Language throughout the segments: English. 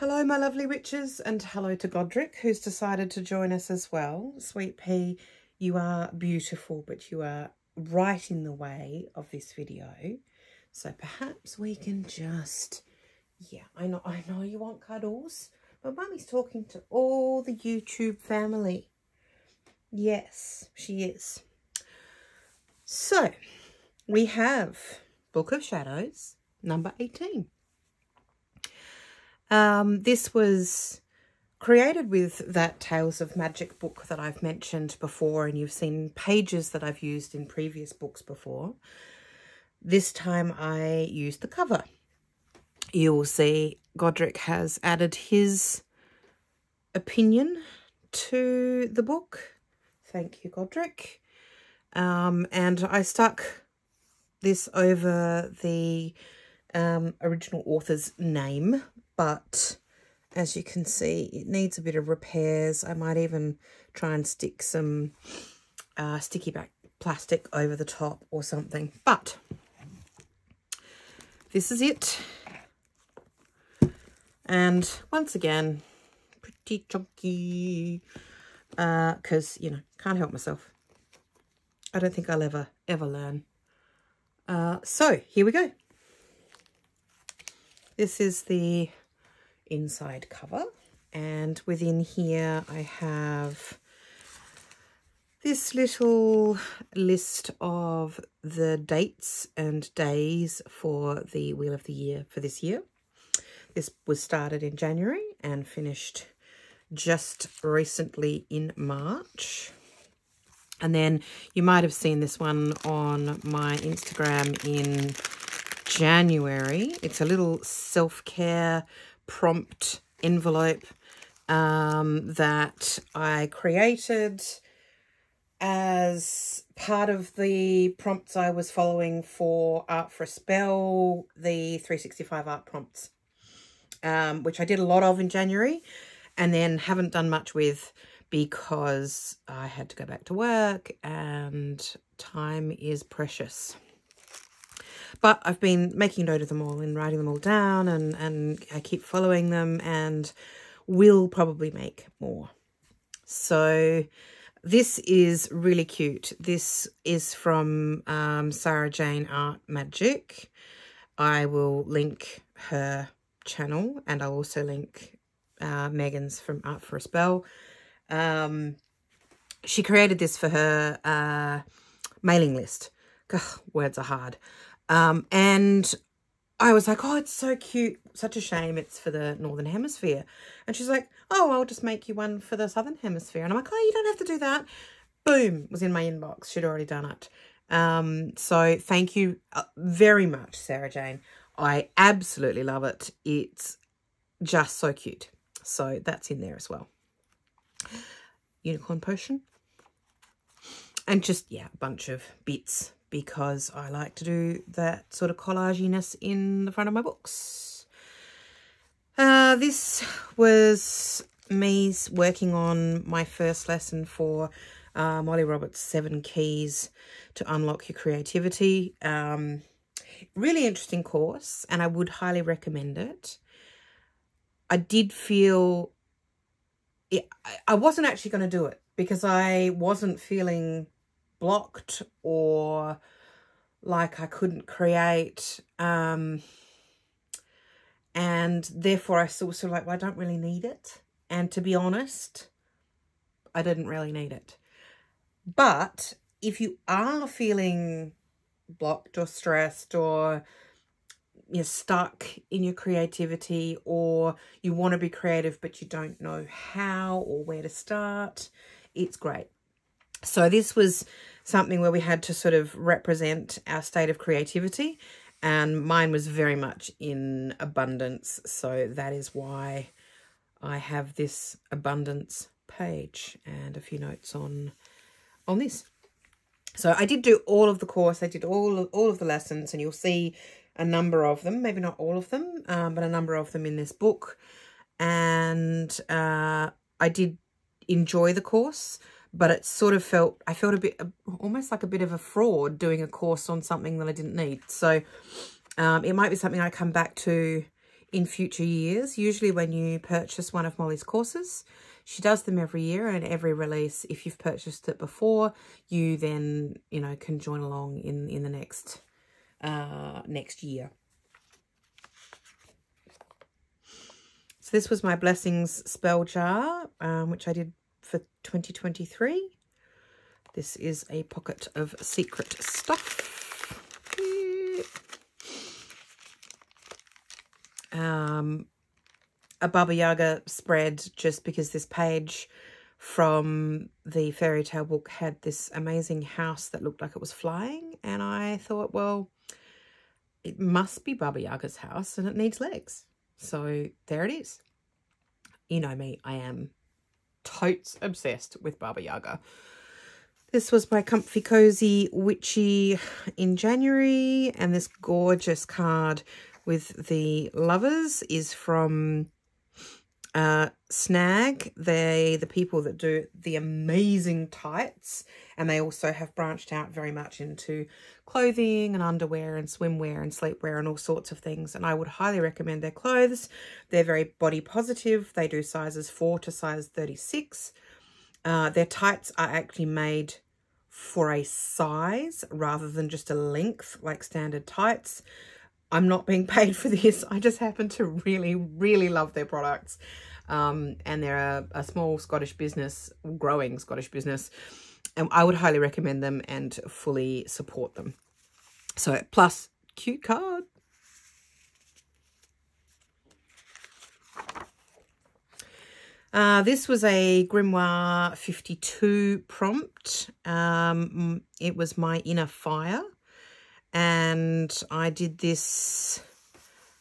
Hello, my lovely witches, and hello to Godric, who's decided to join us as well. Sweet Pea, you are beautiful, but you are right in the way of this video. So perhaps we can just, yeah, I know you want cuddles, but Mummy's talking to all the YouTube family. Yes, she is. So we have Book of Shadows, number 18. This was created with that Tales of Magic book that I've mentioned before, and you've seen pages that I've used in previous books before. This time I used the cover. You will see Godric has added his opinion to the book. Thank you, Godric. And I stuck this over the original author's name, but as you can see, it needs a bit of repairs. I might even try and stick some sticky back plastic over the top or something. But this is it. And once again, pretty chunky, because, you know, can't help myself. I don't think I'll ever learn. So here we go. This is the inside cover, and within here I have this little list of the dates and days for the Wheel of the Year for this year. This was started in January and finished just recently in March. And then you might have seen this one on my Instagram in January. It's a little self-care prompt envelope that I created as part of the prompts I was following for Art for a Spell, the 365 art prompts, which I did a lot of in January and then haven't done much with because I had to go back to work and time is precious. But I've been making note of them all and writing them all down, and I keep following them and will probably make more. So this is really cute. This is from Sarah Jane Art Magic. I will link her channel, and I'll also link Megan's from Art for a Spell. She created this for her mailing list. Ugh, words are hard. And I was like, oh, it's so cute. Such a shame it's for the Northern Hemisphere. And she's like, oh, I'll just make you one for the Southern Hemisphere. And I'm like, oh, you don't have to do that. Boom, was in my inbox. She'd already done it. So thank you very much, Sarah Jane. I absolutely love it. It's just so cute. So that's in there as well. Unicorn potion. And just, yeah, a bunch of bits, because I like to do that sort of collaginess in the front of my books. This was me working on my first lesson for Molly Roberts' 7 Keys to Unlock Your Creativity. Really interesting course, and I would highly recommend it. I did feel I wasn't actually going to do it because I wasn't feeling blocked or like I couldn't create, and therefore I was sort of like, well, I don't really need it. And to be honest, I didn't really need it. But if you are feeling blocked or stressed, or you're stuck in your creativity, or you want to be creative but you don't know how or where to start, it's great. So this was something where we had to sort of represent our state of creativity, and mine was very much in abundance. So that is why I have this abundance page and a few notes on this. So I did do all of the course. I did all of the lessons, and you'll see a number of them, maybe not all of them, but a number of them in this book. And I did enjoy the course, but it sort of I felt a bit, almost like a bit of a fraud doing a course on something that I didn't need. So it might be something I come back to in future years. Usually when you purchase one of Molly's courses, she does them every year, and every release, if you've purchased it before, you then, you know, can join along in the next year. So this was my Blessings spell jar, which I did for 2023. This is a pocket of secret stuff. A Baba Yaga spread, just because this page from the fairy tale book had this amazing house that looked like it was flying, and I thought, well, it must be Baba Yaga's house and it needs legs. So there it is. You know me, I am totes obsessed with Baba Yaga. This was my Comfy Cozy Witchy in January, and this gorgeous card with the lovers is from Snag. They're the people that do the amazing tights, and they also have branched out very much into clothing and underwear and swimwear and sleepwear and all sorts of things, and I would highly recommend their clothes. They're very body positive. They do sizes 4 to size 36. Their tights are actually made for a size rather than just a length like standard tights. I'm not being paid for this. I just happen to really, really love their products. And they're a small Scottish business, growing Scottish business. And I would highly recommend them and fully support them. So, plus, cute card. This was a Grimoire 52 prompt. It was my inner fire. And I did this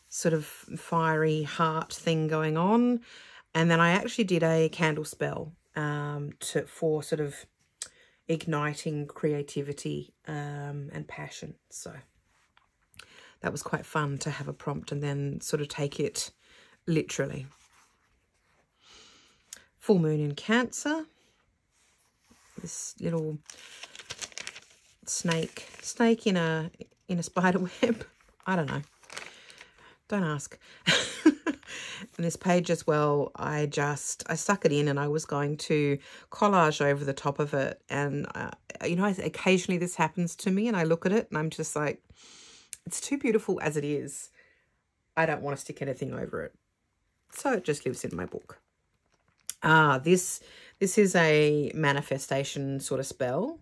sort of fiery heart thing going on. And then I actually did a candle spell for sort of igniting creativity and passion. So that was quite fun to have a prompt and then sort of take it literally. Full moon in Cancer. This little snake in a spider web. I don't know. Don't ask. And this page as well, I stuck it in, and I was going to collage over the top of it. And, you know, occasionally this happens to me, and I look at it and I'm just like, it's too beautiful as it is. I don't want to stick anything over it. So it just lives in my book. This is a manifestation sort of spell.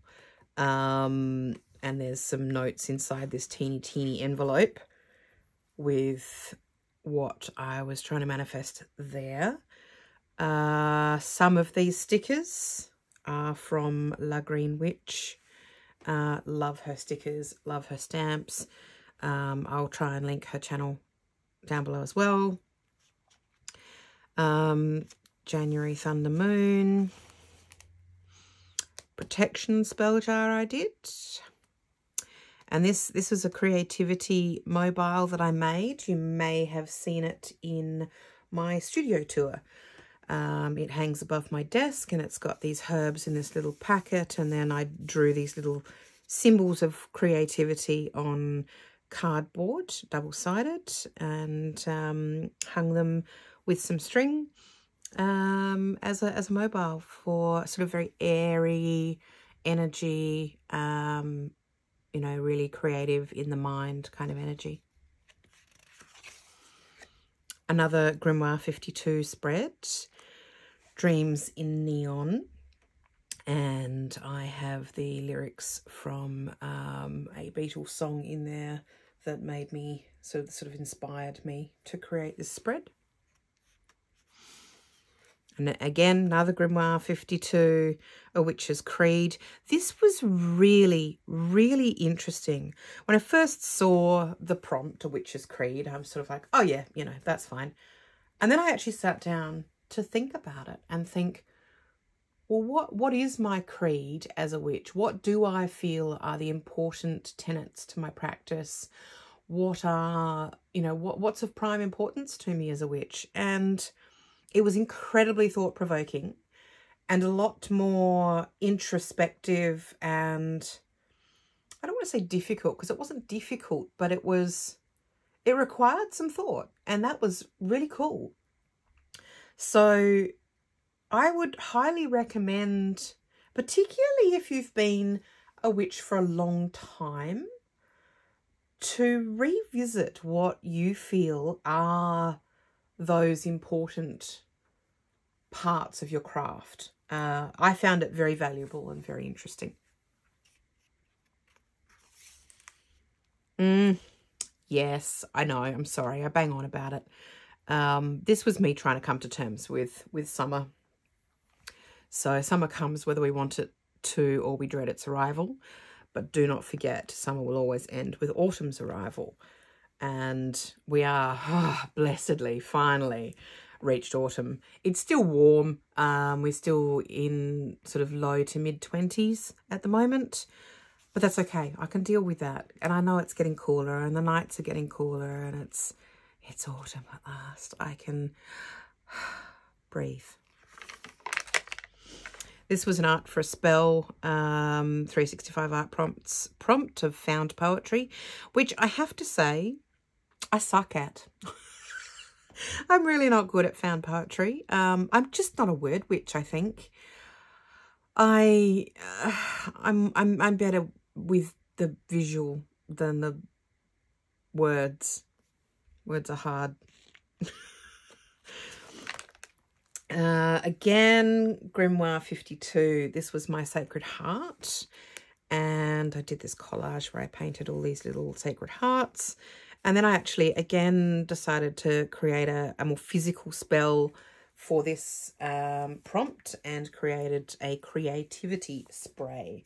And there's some notes inside this teeny envelope with what I was trying to manifest there. Some of these stickers are from La Green Witch. Love her stickers, love her stamps. I'll try and link her channel down below as well. January Thunder Moon. Protection spell jar I did. And this was a creativity mobile that I made. You may have seen it in my studio tour. It hangs above my desk, and it's got these herbs in this little packet, and then I drew these little symbols of creativity on cardboard, double-sided, and hung them with some string as a mobile for sort of very airy energy, you know, really creative in the mind kind of energy. Another Grimoire 52 spread, Dreams in Neon, and I have the lyrics from a Beatles song in there that made me sort of inspired me to create this spread. And again, another Grimoire 52, A Witch's Creed. This was really, really interesting. When I first saw the prompt, A Witch's Creed, I'm sort of like, oh yeah, you know, that's fine. And then I actually sat down to think about it and think, well, what is my creed as a witch? What do I feel are the important tenets to my practice? What are, you know, what's of prime importance to me as a witch? And it was incredibly thought-provoking and a lot more introspective, and I don't want to say difficult because it wasn't difficult, but it was it required some thought, and that was really cool. So I would highly recommend, particularly if you've been a witch for a long time, to revisit what you feel are those important parts of your craft. I found it very valuable and very interesting. Yes, I know. I'm sorry. I bang on about it. This was me trying to come to terms with summer. So summer comes whether we want it to or we dread its arrival. But do not forget, summer will always end with autumn's arrival. And we are, blessedly, finally reached autumn. It's still warm. We're still in sort of low to mid-20s at the moment. But that's okay. I can deal with that. And I know it's getting cooler and the nights are getting cooler and it's autumn at last. I can breathe. This was an Art for a Spell 365 art prompt of found poetry, which I have to say I suck at. I'm really not good at found poetry. I'm just not a word witch, I think. I'm better with the visual than the words. Words are hard. Again, Grimoire 52. This was my Sacred Heart. And I did this collage where I painted all these little sacred hearts. And then I actually, again, decided to create a more physical spell for this prompt and created a creativity spray.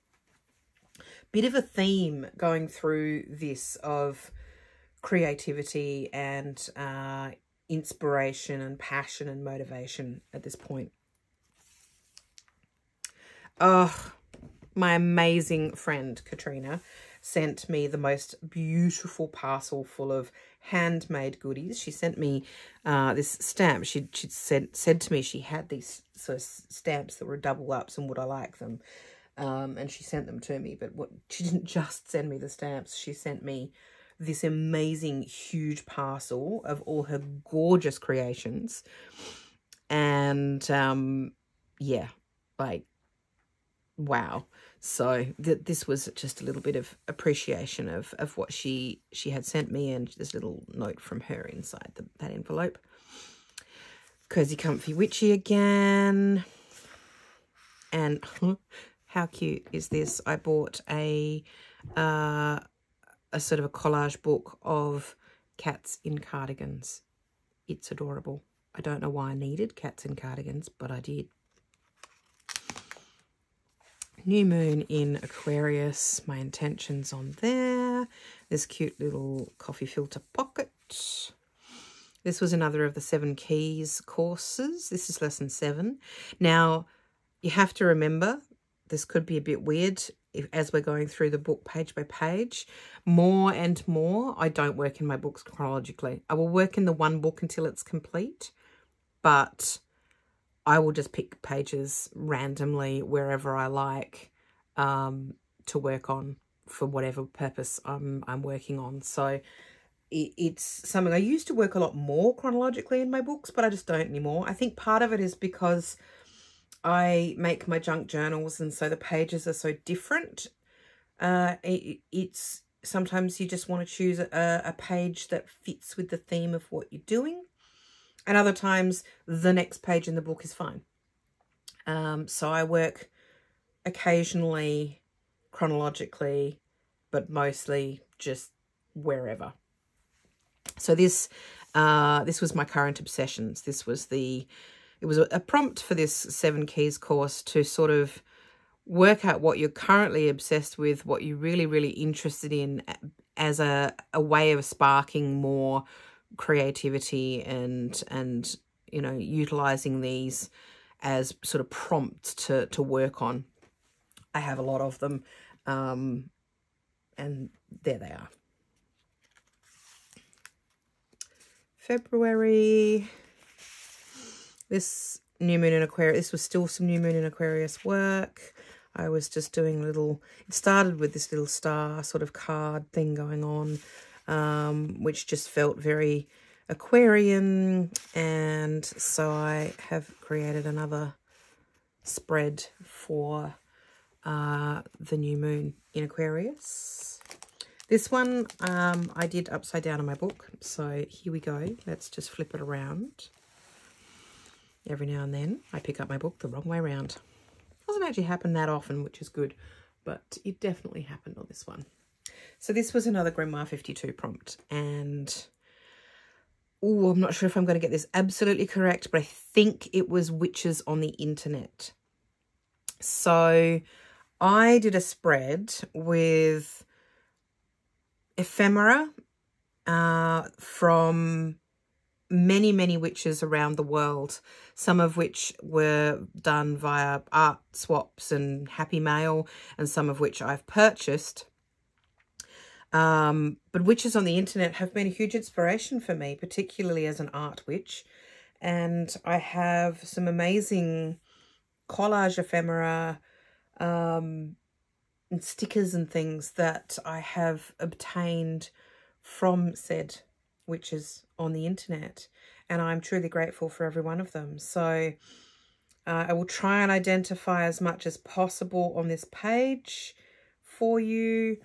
Bit of a theme going through this of creativity and inspiration and passion and motivation at this point. Oh, my amazing friend Katrina sent me the most beautiful parcel full of handmade goodies. She sent me this stamp. She'd said to me she had these sort of stamps that were double ups and would I like them. And she sent them to me. But she didn't just send me the stamps. She sent me this amazing huge parcel of all her gorgeous creations. And yeah, like, wow. So this was just a little bit of appreciation of what she had sent me, and this little note from her inside that envelope. Cozy Comfy Witchy again. And how cute is this? I bought a sort of a collage book of cats in cardigans. It's adorable. I don't know why I needed cats in cardigans, but I did. New moon in Aquarius, my intentions on there. This cute little coffee filter pocket. This was another of the 7 Keys courses. This is lesson 7. Now, you have to remember, this could be a bit weird as we're going through the book page by page. More and more, I don't work in my books chronologically. I will work in the one book until it's complete, but I will just pick pages randomly wherever I like to work on for whatever purpose I'm working on. So it's something I used to work a lot more chronologically in my books, but I just don't anymore. I think part of it is because I make my junk journals, and so the pages are so different. It's sometimes you just want to choose a page that fits with the theme of what you're doing. And other times, the next page in the book is fine. So I work occasionally chronologically, but mostly just wherever. So this was my current obsessions. It was a prompt for this 7 Keys course to sort of work out what you're currently obsessed with, what you're really, really interested in as a way of sparking more creativity and you know, utilizing these as sort of prompts to work on. I have a lot of them, and there they are. February, this new moon in Aquarius, this was still some new moon in Aquarius work. I was just doing it started with this little star sort of card thing going on. which just felt very Aquarian, and so I have created another spread for the new moon in Aquarius. This one I did upside down in my book, so here we go. Let's just flip it around. Every now and then I pick up my book the wrong way around. Doesn't actually happen that often, which is good, but it definitely happened on this one. So this was another Grimoire 52 prompt, and oh, I'm not sure if I'm going to get this absolutely correct, but I think it was witches on the internet. So I did a spread with ephemera from many witches around the world, some of which were done via art swaps and Happy Mail, and some of which I've purchased. But witches on the internet have been a huge inspiration for me, particularly as an art witch. And I have some amazing collage ephemera and stickers and things that I have obtained from said witches on the internet, and I'm truly grateful for every one of them. So I will try and identify as much as possible on this page for you.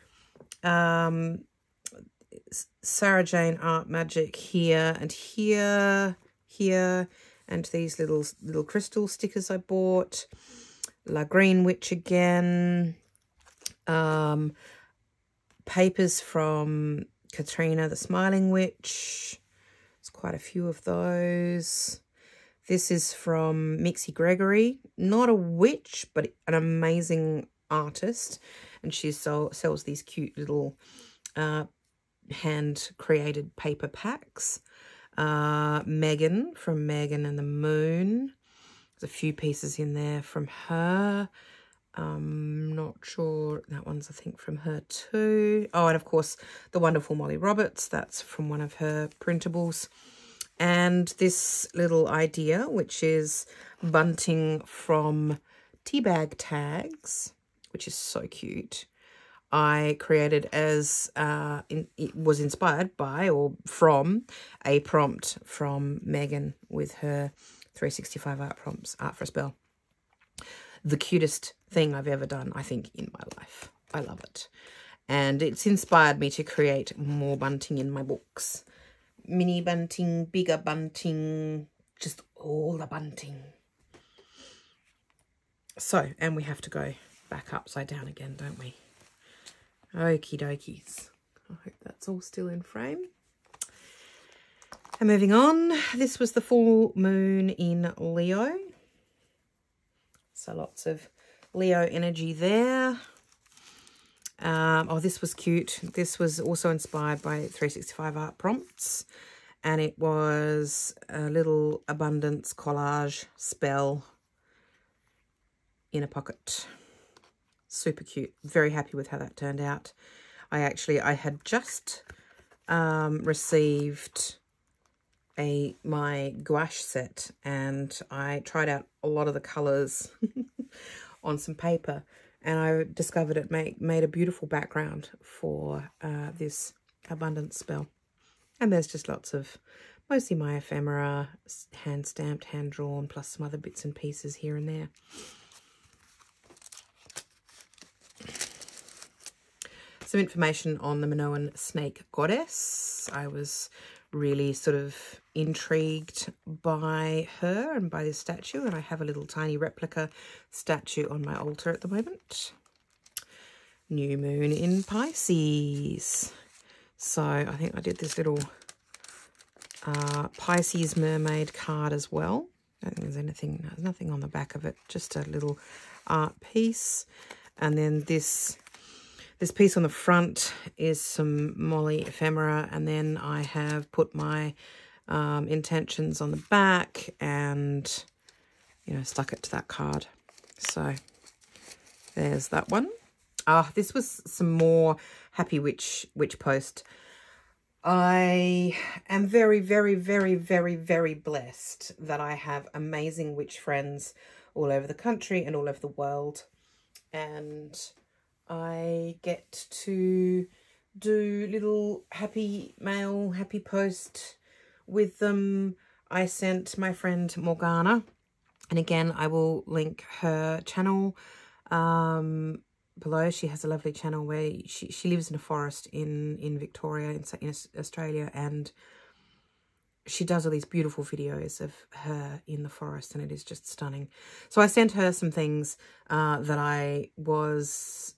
Sarah Jane Art Magic here and here, and these little crystal stickers I bought. La Green Witch again. Papers from Katrina the Smiling Witch. There's quite a few of those. This is from Mixie Gregory. Not a witch, but an amazing artist. And she sells these cute little hand-created paper packs. Megan from Megan and the Moon. There's a few pieces in there from her. Not sure. That one's, I think, from her too. Oh, and of course, the wonderful Molly Roberts. That's from one of her printables. And this little idea, which is bunting from Teabag Tags, which is so cute. I created as, it was inspired by or from a prompt from Megan with her 365 art prompts, Art for a Spell. The cutest thing I've ever done, I think, in my life. I love it. And it's inspired me to create more bunting in my books. Mini bunting, bigger bunting, just all the bunting. So, and we have to go back upside down again, don't we? Okie dokies. I hope that's all still in frame. And moving on, this was the full moon in Leo. So lots of Leo energy there. Oh, this was cute. This was also inspired by 365 art prompts. And it was a little abundance collage spell in a pocket. Super cute. Very happy with how that turned out. I had just received my gouache set, and I tried out a lot of the colours on some paper, and I discovered it made a beautiful background for this abundance spell. And there's just lots of, mostly my ephemera, hand stamped, hand drawn, plus some other bits and pieces here and there. Some information on the Minoan snake goddess. I was really sort of intrigued by her and by this statue, and I have a little tiny replica statue on my altar at the moment. New moon in Pisces. So I think I did this little Pisces mermaid card as well. I don't think there's nothing on the back of it, just a little art piece. And then this piece on the front is some Molly ephemera, and then I have put my intentions on the back and, you know, stuck it to that card. So there's that one. This was some more Happy Witch post. I am very, very, very, very, very blessed that I have amazing witch friends all over the country and all over the world. And I get to do little happy mail, happy post with them. I sent my friend Morgana, and again, I will link her channel below. She has a lovely channel where she lives in a forest in Victoria, in Australia, and she does all these beautiful videos of her in the forest, and it is just stunning. So I sent her some things that I was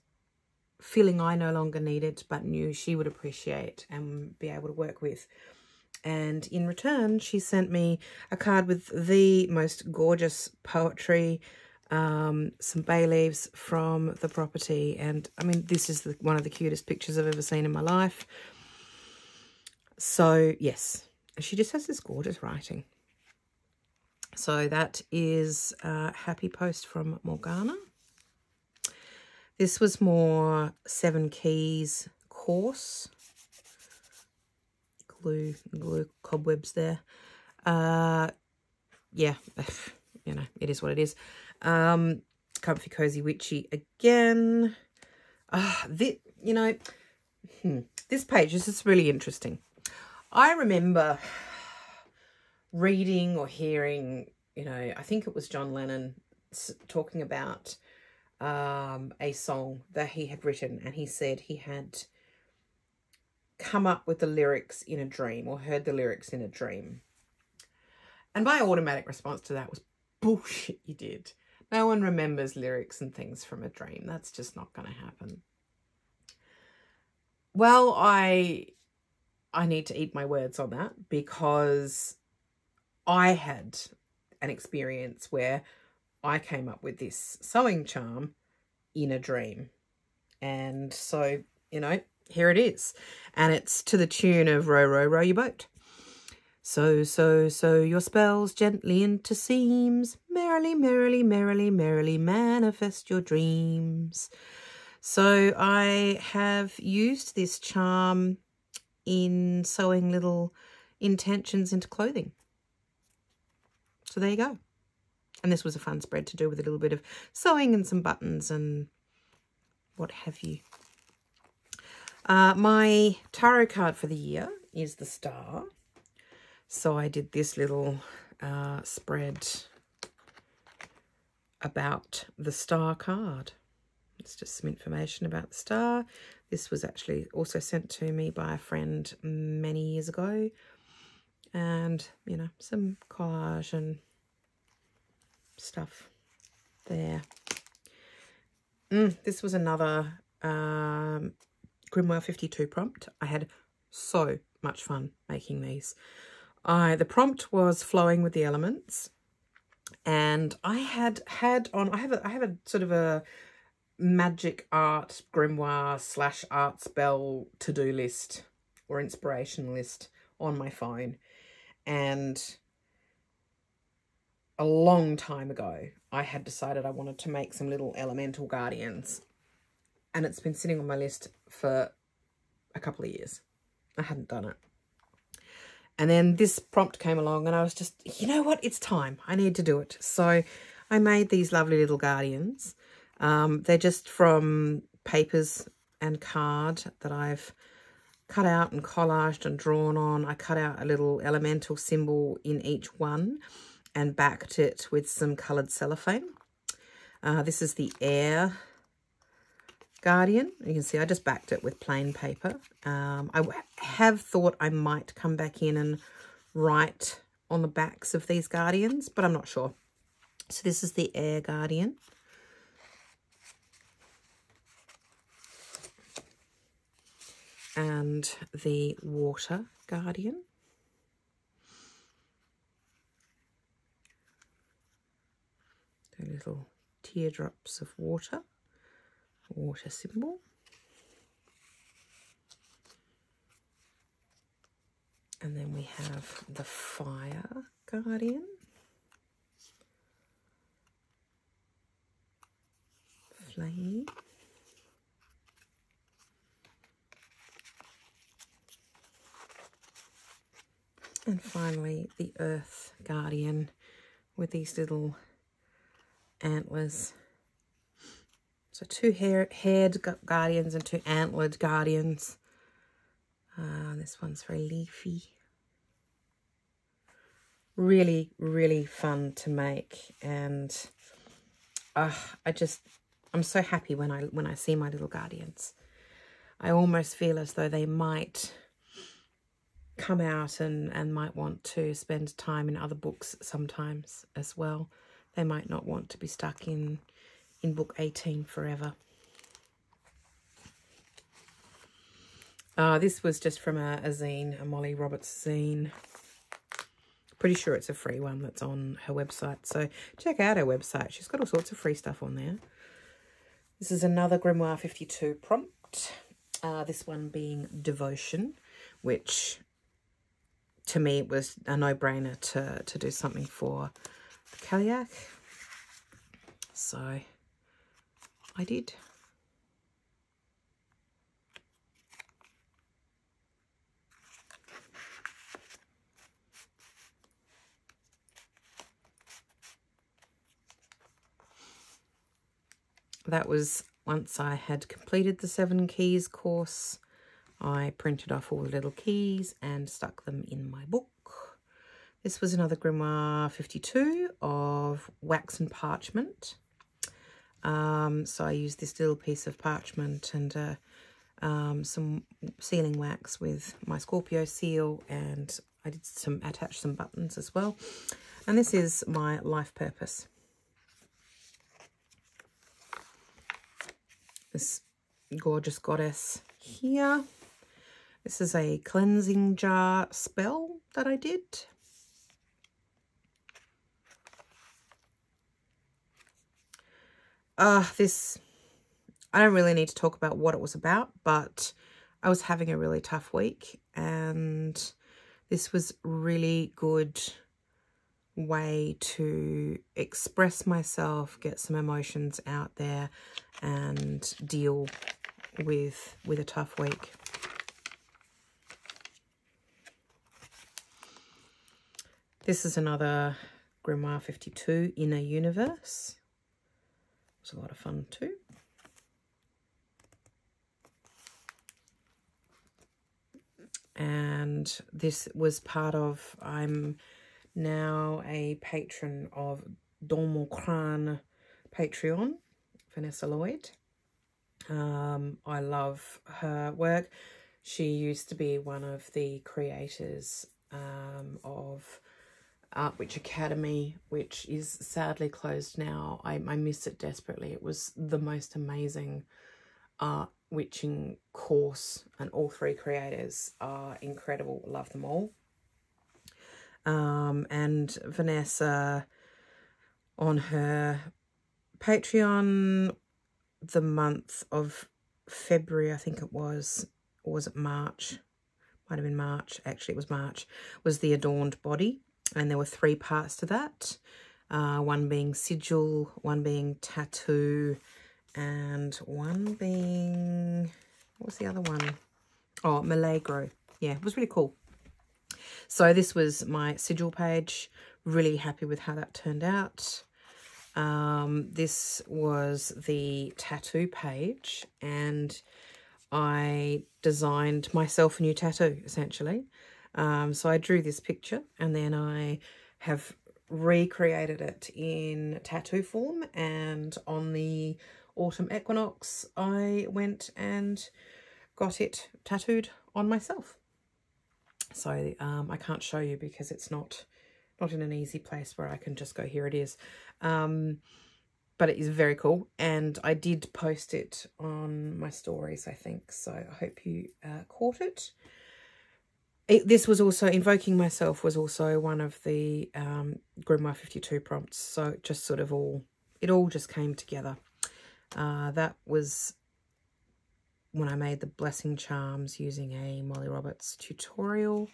feeling I no longer needed, but knew she would appreciate and be able to work with. And in return, she sent me a card with the most gorgeous poetry, some bay leaves from the property. And I mean, this is one of the cutest pictures I've ever seen in my life. So yes, she just has this gorgeous writing. So that is a happy post from Morgana. This was more 7 Keys course. Glue cobwebs there. Yeah, you know, it is what it is. Comfy Cozy Witchy again. You know, this page is just really interesting. I remember reading or hearing, you know, I think it was John Lennon talking about a song that he had written, and he said he had come up with the lyrics in a dream, or heard the lyrics in a dream. And my automatic response to that was, bullshit, you did. No one remembers lyrics and things from a dream. That's just not going to happen. Well, I need to eat my words on that, because I had an experience where I came up with this sewing charm in a dream. And so, you know, here it is. And it's to the tune of Row, Row, Row Your Boat. Sew, sew, sew your spells gently into seams. Merrily, merrily, merrily, merrily manifest your dreams. So I have used this charm in sewing little intentions into clothing. So there you go. And this was a fun spread to do with a little bit of sewing and some buttons and what have you. My tarot card for the year is the Star. So I did this little spread about the Star card. It's just some information about the Star. This was actually also sent to me by a friend many years ago. And, you know, some collage and stuff there. This was another Grimoire 52 prompt. I had so much fun making these. The prompt was flowing with the elements, and I have a sort of a magic art grimoire / art spell to-do list or inspiration list on my phone. And a long time ago, I had decided I wanted to make some little elemental guardians. And it's been sitting on my list for a couple of years. I hadn't done it. And then this prompt came along and I was just, you know what? It's time. I need to do it. So I made these lovely little guardians. They're just from papers and card that I've cut out and collaged and drawn on. I cut out a little elemental symbol in each one and backed it with some coloured cellophane. This is the Air Guardian. You can see I just backed it with plain paper. I have thought I might come back in and write on the backs of these guardians, but I'm not sure. So this is the Air Guardian. And the Water Guardian. The little teardrops of water symbol. And then we have the Fire Guardian. Flame. And finally, the Earth Guardian with these little antlers. So two haired guardians and two antlered guardians. This one's very leafy. Really, really fun to make, and I'm so happy when I see my little guardians. I almost feel as though they might come out and might want to spend time in other books sometimes as well. They might not want to be stuck in book 18 forever. This was just from a zine, a Molly Roberts zine. Pretty sure it's a free one that's on her website. So check out her website. She's got all sorts of free stuff on there. This is another Grimoire 52 prompt. This one being Devotion, which to me it was a no-brainer to do something for the Collage. So I did. That was once I had completed the 7 keys course. I printed off all the little keys and stuck them in my book. This was another Grimoire 52 of wax and parchment. So I used this little piece of parchment and some sealing wax with my Scorpio seal, and I did attach some buttons as well. And this is my life purpose. This gorgeous goddess here. This is a cleansing jar spell that I did. I don't really need to talk about what it was about, but I was having a really tough week, and this was really good way to express myself, get some emotions out there, and deal with a tough week. This is another Grimoire 52, Inner Universe. It was a lot of fun too. And this was part of, I'm now a patron of Dans Mon Crâne Patreon, Vanessa Lloyd. I love her work. She used to be one of the creators of Art Witch Academy, which is sadly closed now. I miss it desperately. It was the most amazing art witching course, and all 3 creators are incredible. Love them all. And Vanessa, on her Patreon, the month of February, I think it was, or was it March? Might have been March. Actually, it was March. Was the Adorned Body, and there were 3 parts to that. One being sigil, one being tattoo, and one being, what was the other one? Oh, Milagro. Yeah, it was really cool. So this was my sigil page. Really happy with how that turned out. This was the tattoo page, and I designed myself a new tattoo, essentially. So I drew this picture, and then I have recreated it in tattoo form, and on the autumn equinox I went and got it tattooed on myself. So I can't show you because it's not in an easy place where I can just go, here it is. But it is very cool, and I did post it on my stories, I think, so I hope you caught it. This was also, Invoking Myself was also one of the Grimoire 52 prompts, so it just sort of it all just came together. That was when I made the blessing charms using a Molly Roberts tutorial.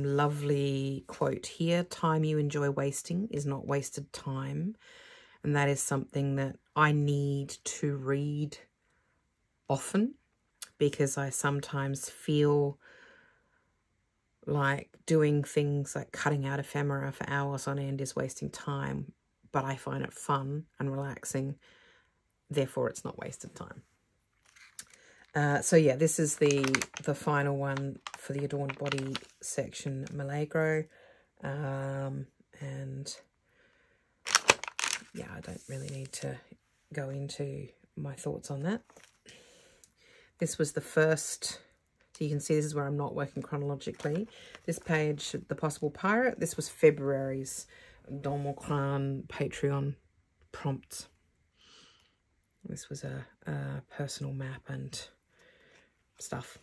Lovely quote here: time you enjoy wasting is not wasted time. And that is something that I need to read often, because I sometimes feel like doing things like cutting out ephemera for hours on end is wasting time, but I find it fun and relaxing, therefore it's not wasted time. So yeah, this is the final one for the Adorned Body section, Milagro. And yeah, I don't really need to go into my thoughts on that. This was the first, so you can see this is where I'm not working chronologically. This page, The Possible Pirate, this was February's Don Mocran Patreon prompt. This was a personal map and stuff.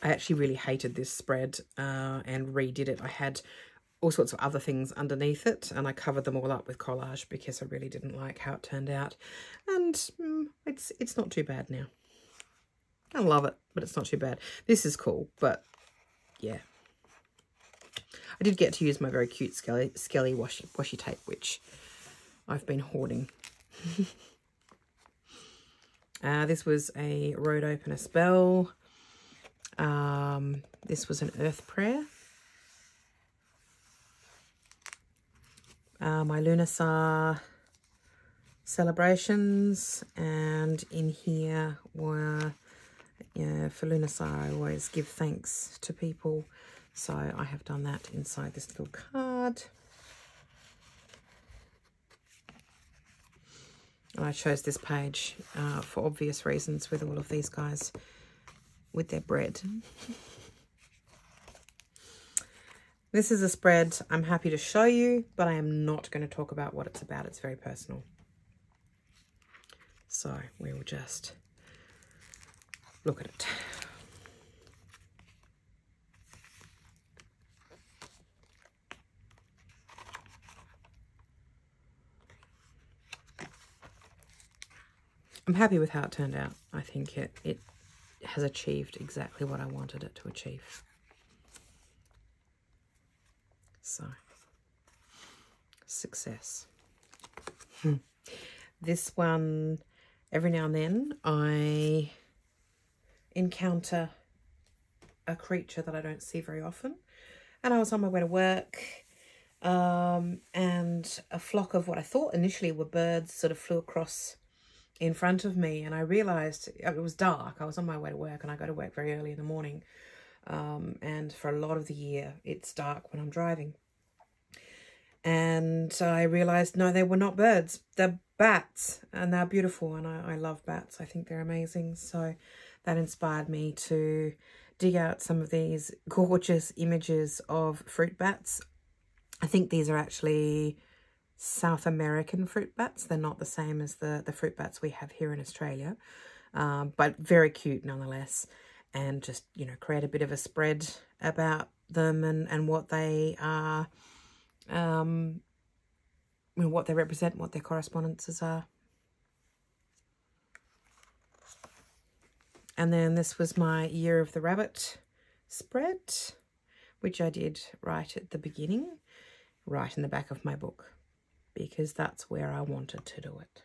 I actually really hated this spread and redid it. I had all sorts of other things underneath it, and I covered them all up with collage because I really didn't like how it turned out. And it's not too bad now. I love it, but it's not too bad. This is cool, but yeah. I did get to use my very cute Skelly washi tape, which I've been hoarding. This was a Road Opener Spell. This was an Earth Prayer. My Lunasar celebrations, and in here were, for Lunasar I always give thanks to people, so I have done that inside this little card. And I chose this page for obvious reasons with all of these guys with their bread. This is a spread I'm happy to show you, but I am not going to talk about what it's about. It's very personal. So we will just look at it. I'm happy with how it turned out. I think it has achieved exactly what I wanted it to achieve. So, success. This one, every now and then, I encounter a creature that I don't see very often. And I was on my way to work, and a flock of what I thought initially were birds sort of flew across in front of me, and I realised it was dark. I was on my way to work, and I go to work very early in the morning. And for a lot of the year, it's dark when I'm driving. And I realised, no, they were not birds. They're bats, and they're beautiful, and I love bats. I think they're amazing. So that inspired me to dig out some of these gorgeous images of fruit bats. I think these are actually South American fruit bats. They're not the same as the fruit bats we have here in Australia, but very cute nonetheless. And just, you know, create a bit of a spread about them and what they are, what they represent, what their correspondences are. And then this was my Year of the Rabbit spread, which I did right at the beginning, right in the back of my book, because that's where I wanted to do it.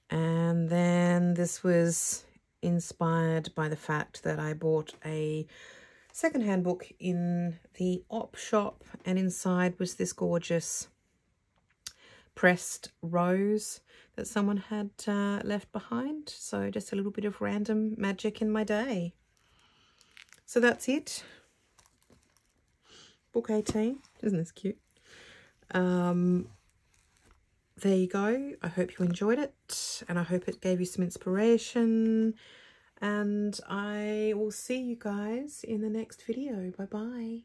And then this was inspired by the fact that I bought a secondhand book in the op shop, and inside was this gorgeous pressed rose that someone had left behind. So just a little bit of random magic in my day. So that's it. Book 18. Isn't this cute? There you go. I hope you enjoyed it, and I hope it gave you some inspiration, and I will see you guys in the next video. Bye bye.